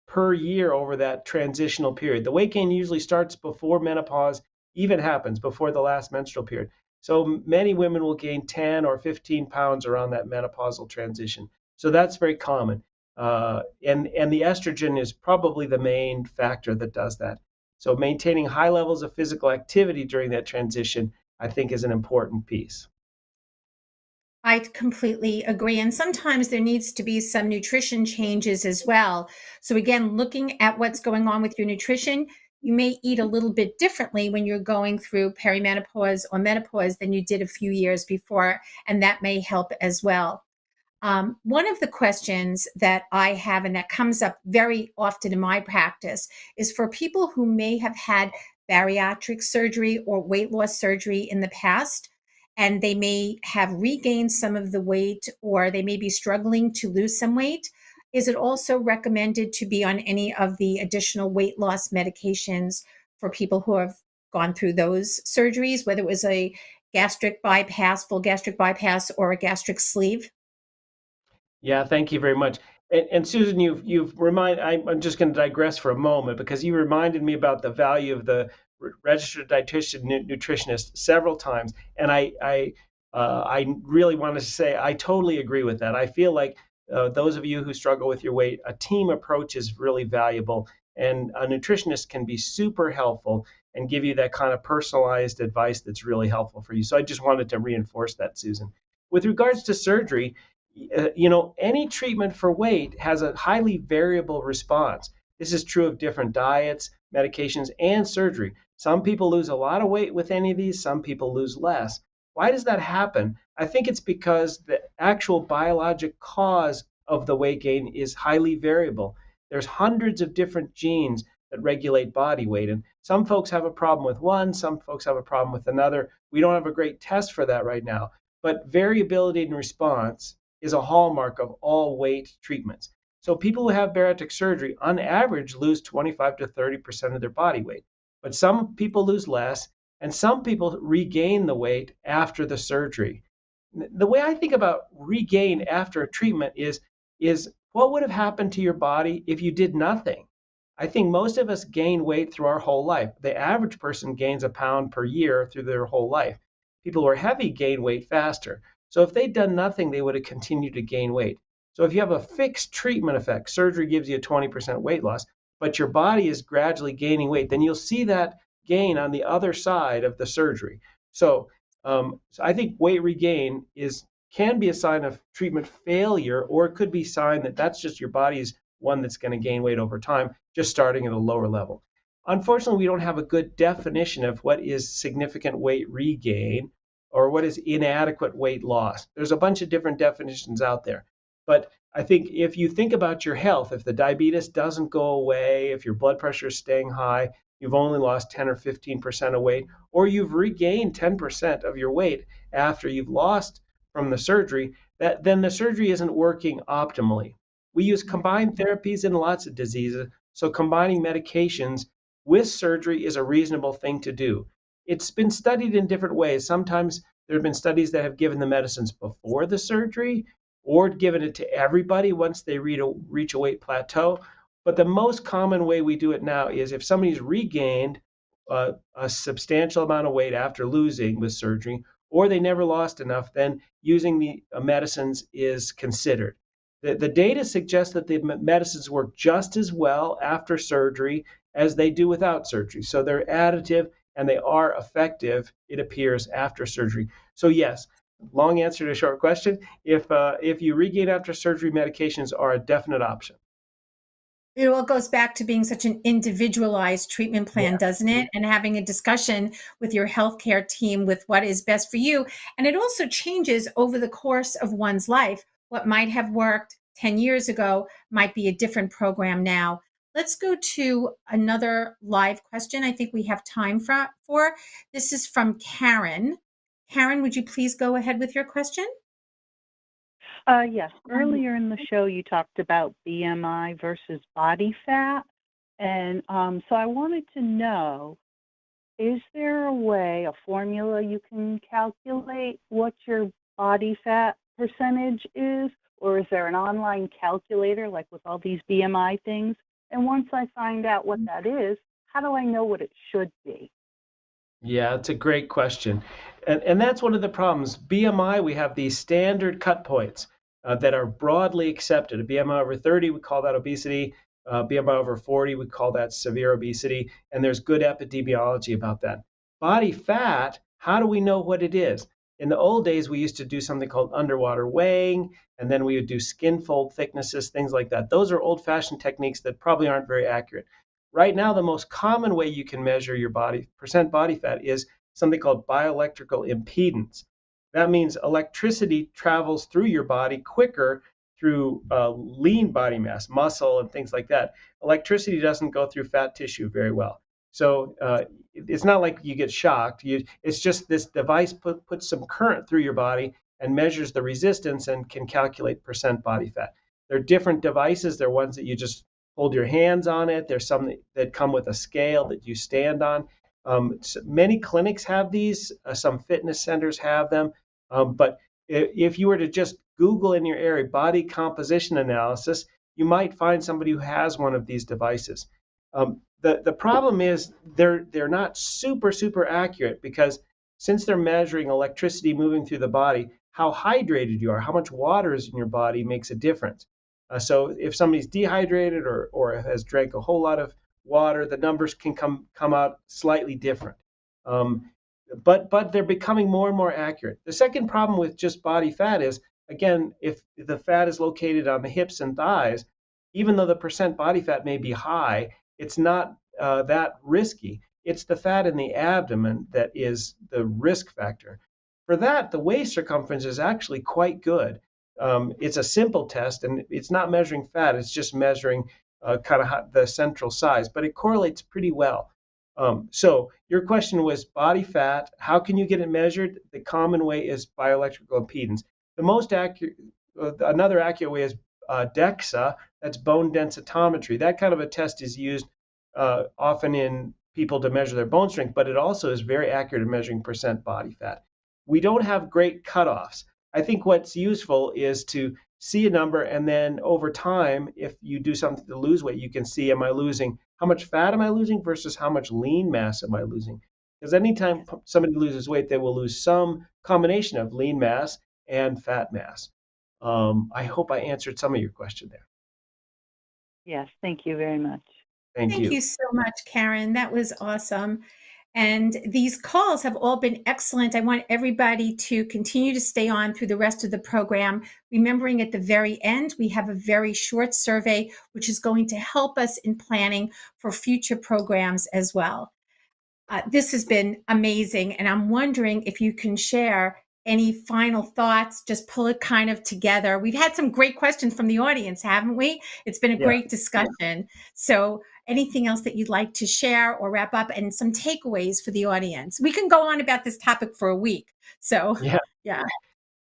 per year over that transitional period. The weight gain usually starts before menopause even happens, before the last menstrual period. So many women will gain 10 or 15 pounds around that menopausal transition. So that's very common. And the estrogen is probably the main factor that does that. So maintaining high levels of physical activity during that transition, I think, is an important piece. I completely agree. And sometimes there needs to be some nutrition changes as well. So, again, looking at what's going on with your nutrition, you may eat a little bit differently when you're going through perimenopause or menopause than you did a few years before. And that may help as well. One of the questions that I have, and that comes up very often in my practice, is for people who may have had bariatric surgery or weight loss surgery in the past, and they may have regained some of the weight, or they may be struggling to lose some weight. Is it also recommended to be on any of the additional weight loss medications for people who have gone through those surgeries, whether it was a gastric bypass, full gastric bypass, or a gastric sleeve? Yeah, thank you very much. And Susan, I'm just going to digress for a moment because you reminded me about the value of the registered dietitian nutritionist several times, and I really wanted to say I totally agree with that. I feel like those of you who struggle with your weight, a team approach is really valuable, and a nutritionist can be super helpful and give you that kind of personalized advice that's really helpful for you. So I just wanted to reinforce that, Susan. With regards to surgery, any treatment for weight has a highly variable response. This is true of different diets, medications, and surgery. Some people lose a lot of weight with any of these, some people lose less. Why does that happen? I think it's because the actual biologic cause of the weight gain is highly variable. There's hundreds of different genes that regulate body weight, and some folks have a problem with one, some folks have a problem with another. We don't have a great test for that right now, but variability in response is a hallmark of all weight treatments. So people who have bariatric surgery, on average, lose 25 to 30% of their body weight. But some people lose less, and some people regain the weight after the surgery. The way I think about regain after a treatment is what would have happened to your body if you did nothing? I think most of us gain weight through our whole life. The average person gains a pound per year through their whole life. People who are heavy gain weight faster. So if they'd done nothing, they would have continued to gain weight. So if you have a fixed treatment effect, surgery gives you a 20% weight loss, but your body is gradually gaining weight, then you'll see that gain on the other side of the surgery. So I think weight regain can be a sign of treatment failure, or it could be a sign that that's just your body's one that's going to gain weight over time, just starting at a lower level. Unfortunately, we don't have a good definition of what is significant weight regain or what is inadequate weight loss. There's a bunch of different definitions out there. But I think if you think about your health, if the diabetes doesn't go away, if your blood pressure is staying high, you've only lost 10 or 15% of weight, or you've regained 10% of your weight after you've lost from the surgery, then the surgery isn't working optimally. We use combined therapies in lots of diseases, so combining medications with surgery is a reasonable thing to do. It's been studied in different ways. Sometimes there have been studies that have given the medicines before the surgery or given it to everybody once they reach a weight plateau. But the most common way we do it now is if somebody's regained a substantial amount of weight after losing with surgery, or they never lost enough, then using the medicines is considered. The data suggests that the medicines work just as well after surgery as they do without surgery. So they're additive and they are effective, it appears, after surgery. So yes, long answer to a short question. If you regain after surgery, medications are a definite option. It all goes back to being such an individualized treatment plan, doesn't it? And having a discussion with your healthcare team with what is best for you. And it also changes over the course of one's life. What might have worked 10 years ago might be a different program now. Let's go to another live question I think we have time for. This is from Karen. Karen, would you please go ahead with your question? Yes. Earlier in the show, you talked about BMI versus body fat. And so I wanted to know, is there a way, a formula you can calculate what your body fat percentage is? Or is there an online calculator like with all these BMI things? And once I find out what that is, how do I know what it should be? Yeah, it's a great question. And that's one of the problems. BMI, we have these standard cut points that are broadly accepted. A BMI over 30, we call that obesity. BMI over 40, we call that severe obesity. And there's good epidemiology about that. Body fat, how do we know what it is? In the old days, we used to do something called underwater weighing, and then we would do skin fold thicknesses, things like that. Those are old-fashioned techniques that probably aren't very accurate. Right now, the most common way you can measure your percent body fat is something called bioelectrical impedance. That means electricity travels through your body quicker through lean body mass, muscle, and things like that. Electricity doesn't go through fat tissue very well. So it's not like you get shocked. It's just this device puts some current through your body and measures the resistance and can calculate percent body fat. There are different devices. There are ones that you just hold your hands on it. There's some that come with a scale that you stand on. Many clinics have these. Some fitness centers have them. But if you were to just Google in your area body composition analysis, you might find somebody who has one of these devices. The problem is they're not super accurate because since they're measuring electricity moving through the body, how hydrated you are, how much water is in your body makes a difference. So if somebody's dehydrated or has drank a whole lot of water, the numbers can come out slightly different. But they're becoming more and more accurate. The second problem with just body fat is, again, if the fat is located on the hips and thighs, even though the percent body fat may be high, it's not that risky. It's the fat in the abdomen that is the risk factor. For that, the waist circumference is actually quite good. It's a simple test, and it's not measuring fat. It's just measuring kind of the central size, but it correlates pretty well. So your question was body fat. How can you get it measured? The common way is bioelectrical impedance. The most accurate, another accurate way is DEXA. That's bone densitometry. That kind of a test is used often in people to measure their bone strength, but it also is very accurate in measuring percent body fat. We don't have great cutoffs. I think what's useful is to see a number, and then over time, if you do something to lose weight, you can see, am I losing, how much fat am I losing versus how much lean mass am I losing? Because anytime somebody loses weight, they will lose some combination of lean mass and fat mass. I hope I answered some of your question there. Yes, thank you very much. Thank Thank you. you so much, Karen. That was awesome. And these calls have all been excellent. I want everybody to continue to stay on through the rest of the program. Remembering at the very end, we have a very short survey, which is going to help us in planning for future programs as well. This has been amazing. And I'm wondering if you can share any final thoughts, just pull it kind of together. We've had some great questions from the audience, haven't we? It's been a great discussion. So anything else that you'd like to share or wrap up, and some takeaways for the audience? We can go on about this topic for a week. So yeah.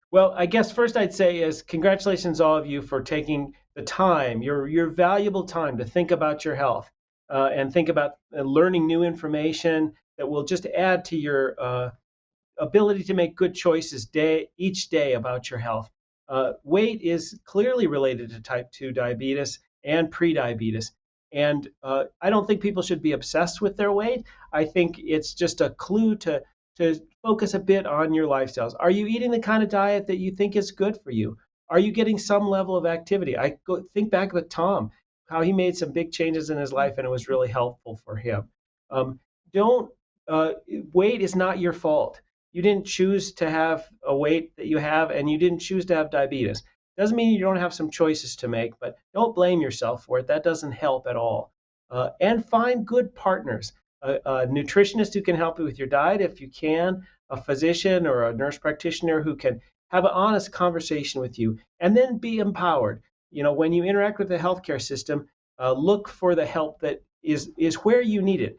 Well, I guess first I'd say is congratulations all of you for taking the time, your valuable time to think about your health and think about learning new information that will just add to your ability to make good choices each day about your health. Weight is clearly related to type 2 diabetes and prediabetes. And I don't think people should be obsessed with their weight. I think it's just a clue to focus a bit on your lifestyles. Are you eating the kind of diet that you think is good for you? Are you getting some level of activity? Think back with Tom, how he made some big changes in his life and it was really helpful for him. Don't Weight is not your fault. You didn't choose to have a weight that you have, and you didn't choose to have diabetes. Doesn't mean you don't have some choices to make, but don't blame yourself for it. That doesn't help at all. And find good partners, a nutritionist who can help you with your diet if you can, a physician or a nurse practitioner who can have an honest conversation with you, and then be empowered. When you interact with the healthcare system, look for the help that is where you need it.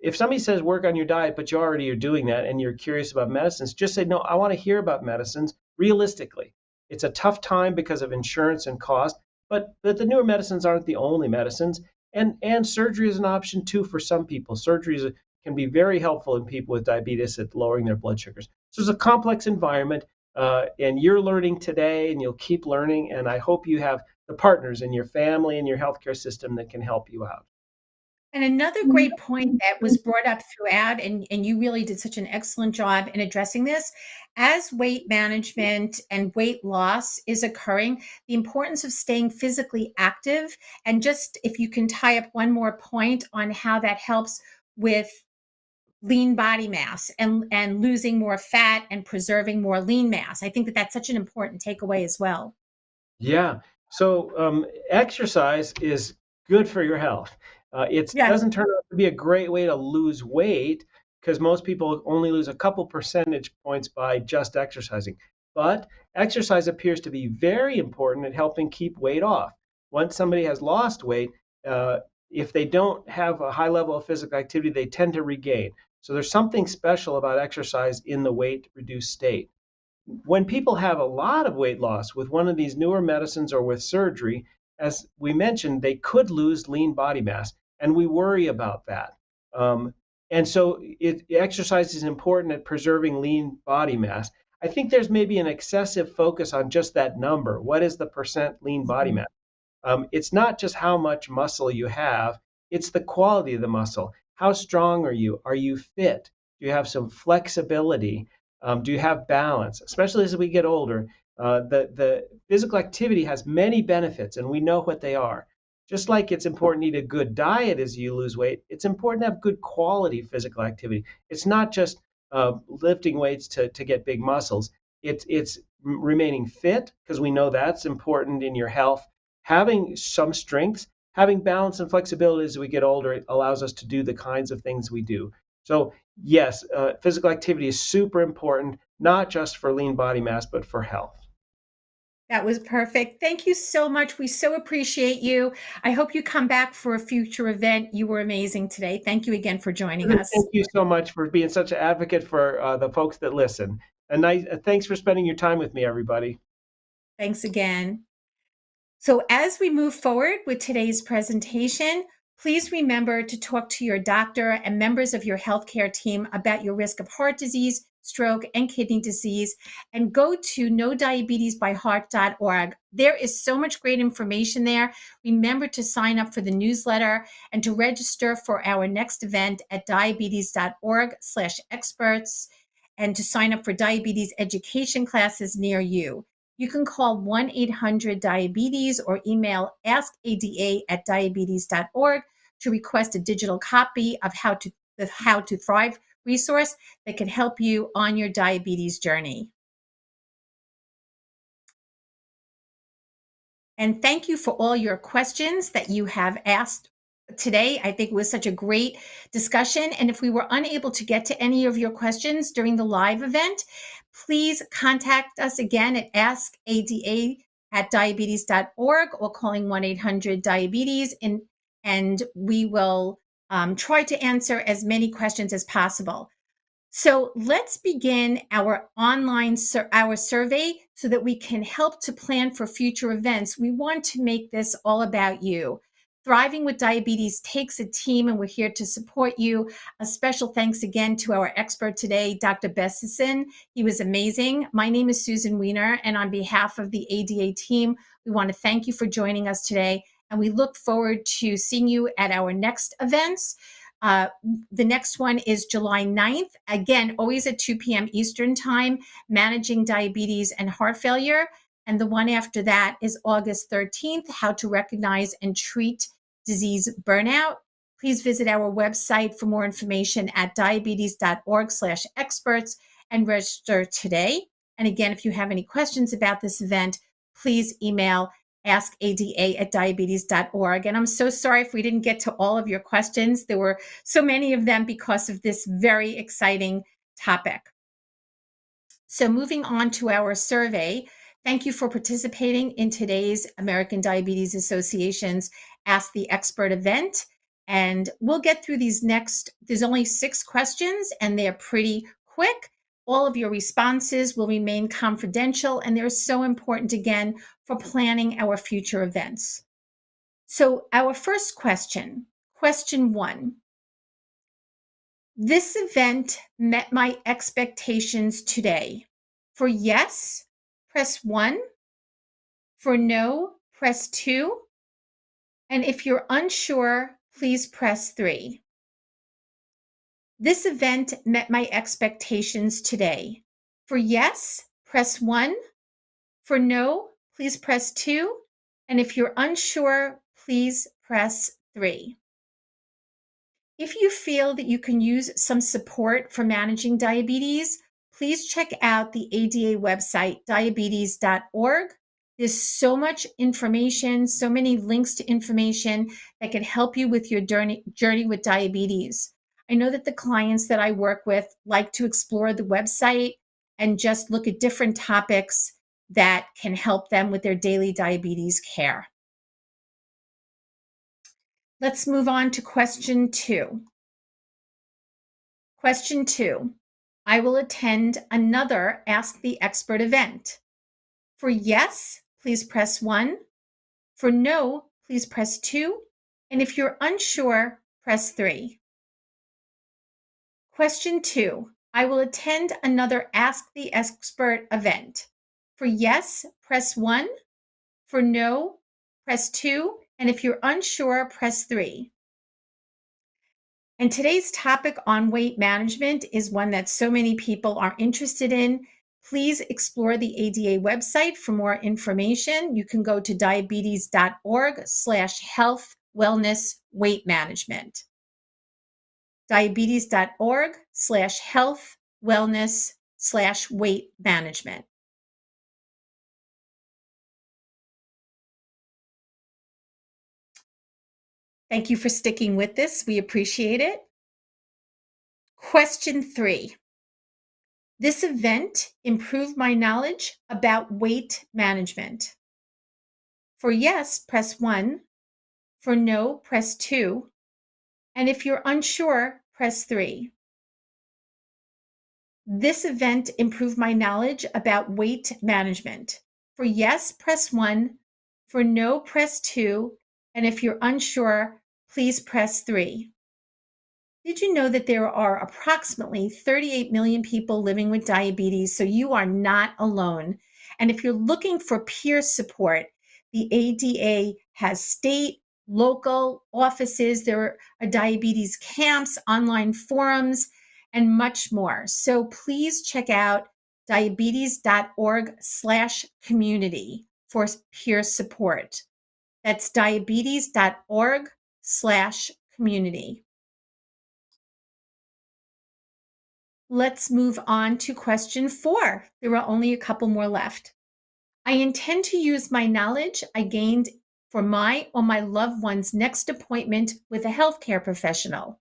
If somebody says work on your diet, but you already are doing that and you're curious about medicines, just say, no, I want to hear about medicines realistically. It's a tough time because of insurance and cost, but the newer medicines aren't the only medicines. And surgery is an option too for some people. Surgeries can be very helpful in people with diabetes at lowering their blood sugars. So it's a complex environment, and you're learning today and you'll keep learning. And I hope you have the partners in your family and your healthcare system that can help you out. And another great point that was brought up throughout, and you really did such an excellent job in addressing this, as weight management and weight loss is occurring, the importance of staying physically active. And just if you can tie up one more point on how that helps with lean body mass and losing more fat and preserving more lean mass. I think that that's such an important takeaway as well. Yeah. So exercise is good for your health. It Yes. doesn't turn out to be a great way to lose weight because most people only lose a couple percentage points by just exercising. But exercise appears to be very important at helping keep weight off. Once somebody has lost weight, if they don't have a high level of physical activity, they tend to regain. So there's something special about exercise in the weight reduced state. When people have a lot of weight loss with one of these newer medicines or with surgery, as we mentioned, they could lose lean body mass, and we worry about that. Um, and so exercise is important at preserving lean body mass. I think there's maybe an excessive focus on just that number. What is the percent lean body mass? It's not just how much muscle you have, it's the quality of the muscle. How strong are you? Are you fit? Do you have some flexibility? Do you have balance? Especially as we get older, the physical activity has many benefits, and we know what they are. Just like it's important to eat a good diet as you lose weight, it's important to have good quality physical activity. It's not just lifting weights to get big muscles. It's remaining fit because we know that's important in your health. Having some strengths, having balance and flexibility as we get older, it allows us to do the kinds of things we do. So yes, physical activity is super important, not just for lean body mass, but for health. That was perfect. Thank you so much. We so appreciate you. I hope you come back for a future event. You were amazing today. Thank you again for joining us. Thank you so much for being such an advocate for the folks that listen. And thanks for spending your time with me, everybody. Thanks again. So as we move forward with today's presentation, please remember to talk to your doctor and members of your healthcare team about your risk of heart disease, stroke, and kidney disease, and go to knowdiabetesbyheart.org. There is so much great information there. Remember to sign up for the newsletter and to register for our next event at diabetes.org/experts and to sign up for diabetes education classes near you. You can call 1-800-DIABETES or email askada@diabetes.org to request a digital copy of the How to Thrive resource that can help you on your diabetes journey. And thank you for all your questions that you have asked today. I think it was such a great discussion. And if we were unable to get to any of your questions during the live event, please contact us again at askada@diabetes.org or calling 1-800-DIABETES, and we will try to answer as many questions as possible. So let's begin our our survey so that we can help to plan for future events. We want to make this all about you. Thriving with Diabetes takes a team, and we're here to support you. A special thanks again to our expert today, Dr. Bessison. He was amazing. My name is Susan Weiner, and on behalf of the ADA team, we want to thank you for joining us today, and we look forward to seeing you at our next events. The next one is July 9th. Again, always at 2 p.m. Eastern Time, Managing Diabetes and Heart Failure. And the one after that is August 13th, How to Recognize and Treat Disease Burnout. Please visit our website for more information at diabetes.org/experts and register today. And again, if you have any questions about this event, please email askada@diabetes.org. And I'm so sorry if we didn't get to all of your questions. There were so many of them because of this very exciting topic. So moving on to our survey, thank you for participating in today's American Diabetes Association's Ask the Expert event. And we'll get through these next, there's only 6 questions and they're pretty quick. All of your responses will remain confidential and they're so important again for planning our future events. So our first question, question 1. This event met my expectations today. For yes, press 1. For no, press 2. And if you're unsure, please press 3. This event met my expectations today. For yes, press 1. For no, please press 2. And if you're unsure, please press 3. If you feel that you can use some support for managing diabetes, please check out the ADA website, diabetes.org. There's so much information, so many links to information that can help you with your journey with diabetes. I know that the clients that I work with like to explore the website and just look at different topics that can help them with their daily diabetes care. Let's move on to question 2. Question 2. I will attend another Ask the Expert event. For yes, please press 1. For no, please press 2. And if you're unsure, press 3. Question 2. I will attend another Ask the Expert event. For yes, press 1. For no, press 2. And if you're unsure, press 3. And today's topic on weight management is one that so many people are interested in. Please explore the ADA website for more information. You can go to diabetes.org/health wellness weight management. Diabetes.org/health wellness/weight management. Thank you for sticking with this. We appreciate it. Question 3. This event improved my knowledge about weight management. For yes, press 1. For no, press 2. And if you're unsure, press 3. This event improved my knowledge about weight management. For yes, press 1. For no, press 2. And if you're unsure, please press 3. Did you know that there are approximately 38 million people living with diabetes, so you are not alone? And if you're looking for peer support, the ADA has state, local offices, there are diabetes camps, online forums, and much more. So please check out diabetes.org/community for peer support. That's diabetes.org/community. Let's move on to question 4. There are only a couple more left. I intend to use my knowledge I gained for my or my loved one's next appointment with a healthcare professional.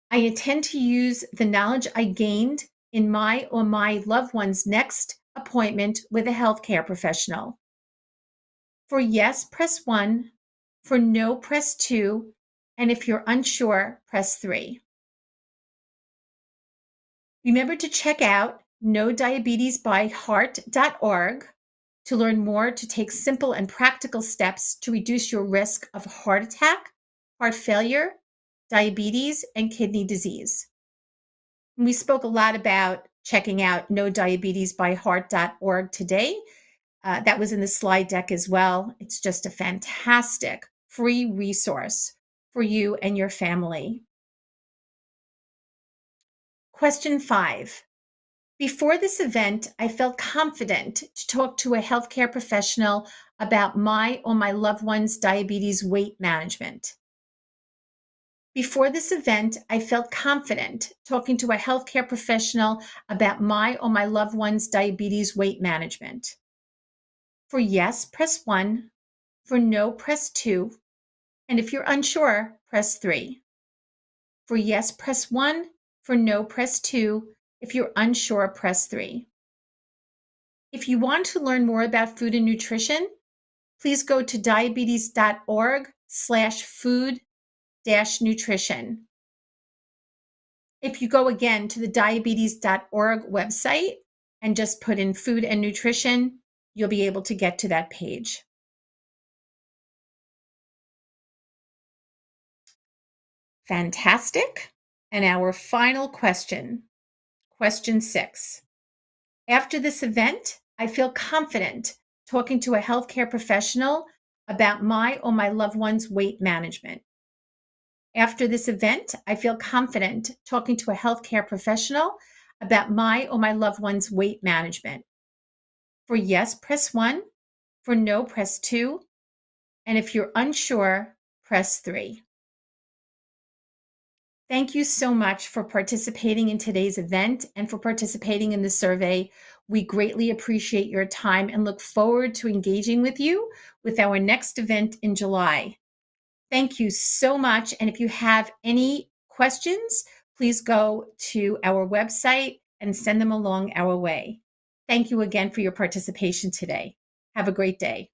I intend to use the knowledge I gained in my or my loved one's next appointment with a healthcare professional. For yes, press 1. For no, press 2. And if you're unsure, press 3. Remember to check out knowdiabetesbyheart.org to learn more to take simple and practical steps to reduce your risk of heart attack, heart failure, diabetes, and kidney disease. And we spoke a lot about checking out knowdiabetesbyheart.org today. That was in the slide deck as well. It's just a fantastic free resource for you and your family. Question 5. Before this event, I felt confident to talk to a healthcare professional about my or my loved one's diabetes weight management. Before this event, I felt confident talking to a healthcare professional about my or my loved one's diabetes weight management. For yes, press 1. For no, press 2. And if you're unsure, press 3. For yes, press 1. For no, press 2. If you're unsure, press 3. If you want to learn more about food and nutrition, please go to diabetes.org/food-nutrition. If you go again to the diabetes.org website and just put in food and nutrition, you'll be able to get to that page. Fantastic. And our final question, question 6. After this event, I feel confident talking to a healthcare professional about my or my loved one's weight management. After this event, I feel confident talking to a healthcare professional about my or my loved one's weight management. For yes, press 1. For no, press 2. And if you're unsure, press 3. Thank you so much for participating in today's event and for participating in the survey. We greatly appreciate your time and look forward to engaging with you with our next event in July. Thank you so much. And if you have any questions, please go to our website and send them along our way. Thank you again for your participation today. Have a great day.